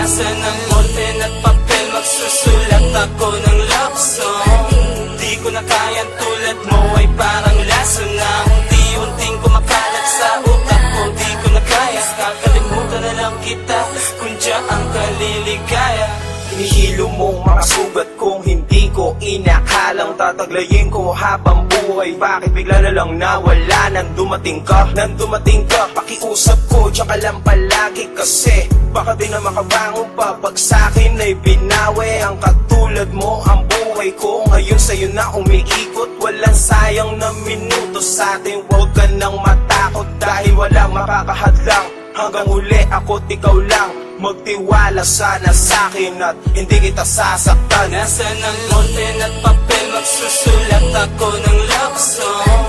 Nasaan ang ballpen at papel, magsusulat ako ng love song. Di ko na kayang tulad mo ay parang lason na unti-unting kumakalat sa utak ko. Di ko na kaya, kakalimutan na lang kita kung diyan ka liligaya. Hinihilo mong mga sugat kong hindi ko inakalang tataglayin ko habang buhay. Bakit bigla na lang nawala nang dumating ka? Pakiusap ko, tsaka lang palagi kasi baka di na makabangon pa pag sa'kin ay binawi. Ang katulad mo ang buhay ko ngayon sa'yo na umiikot. Walang sayang na minuto sa'tin, huwag ka nang matakot dahil walang makakahadlang. Hanggang uli ako't ikaw lang, magtiwala sana sa'kin at hindi kita sasaktan. Nasaan ang ballpen at papel, magsusulat ako ng love song.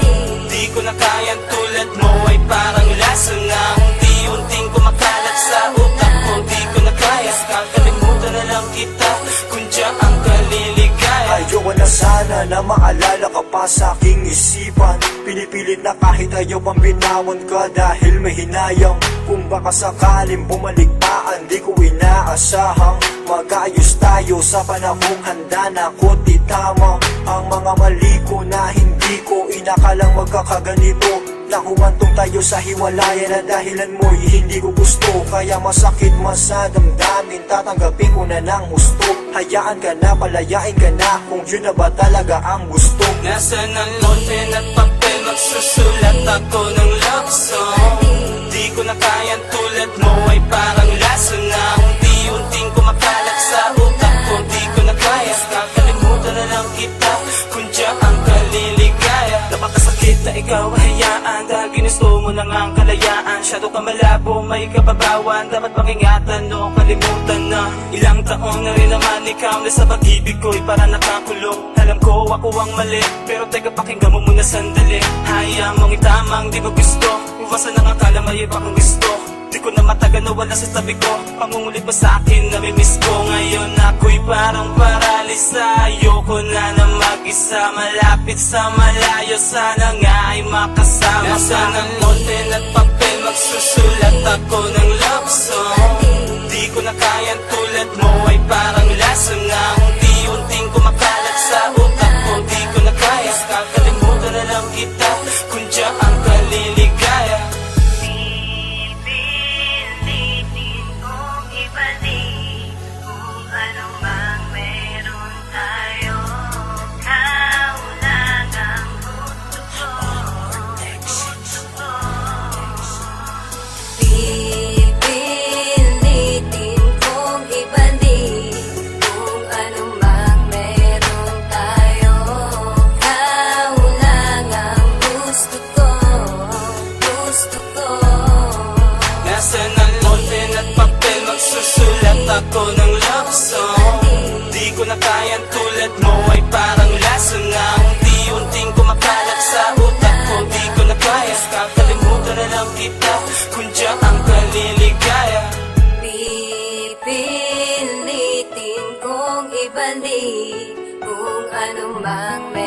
Di ko na kayang tulad mo ay parang lason na unti-unting kumakalat sa utak ko. Di ko na kaya, kakalimutan na lang kita kung diyan ka liligaya. Ayoko na sana na maalala ka pa sa aking isipan. Pinipilit na kahit ayaw pang binawan ka dahil may hinayang. Kung baka sakaling bumalik pa, di ko inaasahang mag-ayos tayo sa panahong handa na ko titama. Ang mga mali ko na hindi ko inakalang magkakaganito. Nakuwantong tayo sa hiwalayan na dahilan mo'y hindi ko gusto. Kaya masakit man sa damdamin, tatanggapin ko na ng gusto. Hayaan ka na, palayain ka na kung yun na ba talaga ang gusto. Nasaan ang ballpen at papel, magsusulat ako ng love song. Di ko na kayang tulad mo ay parang lason na unti-unting kumakalat sa utak ko. Di ko na kaya, kakalimutan na lang kita kung diyan ka liligaya. Napakasakit na ikaw hayaan dahil ginusto mo na ngang kalayaan. Shadow ka malabo, may kababawan, dapat pangingatan o kalimutan na. Ilang taon na rin naman ikaw na sa pag-ibig ko'y para nakakulong. Alam ko ako ang mali, pero teka pakinggan mo muna sandali. Hayaan mong itamang di mo gusto, iwasan ang akala may iba kang gusto. Di ko na matagal na wala sa tabi ko, pangungulit pa sa akin na mimiss ko. Ngayon ako'y parang paralisa, ayoko na na mag-isa. Malapit sa malayo, sana nga ay makasama. Nasaan ang ballpen at papel, magsusulat ako ng love song. Di ko na kayang tulad mo ay parang lason na unti-unting kumakalat sa utak ko. Di ko na kaya, kakalimutan na lang kita kung diyan ka liligaya. Pipilitin kong ibalik kung ano mang meron tayo. Ikaw lang ang gusto ko. Pipilitin kong ibalik kung ano mang meron tayo. Ikaw lang ang gusto ko. Nasaan ang ballpen at papel, magsusulat ako ng love song. Di ko na kayang tulad mo ay parang lason na unti-unting kumakalat sa utak ko. Di ko na kaya, kakalimutan na lang kita kung diyan ka liligaya. Pipilitin kong ibalik kung ano mang meron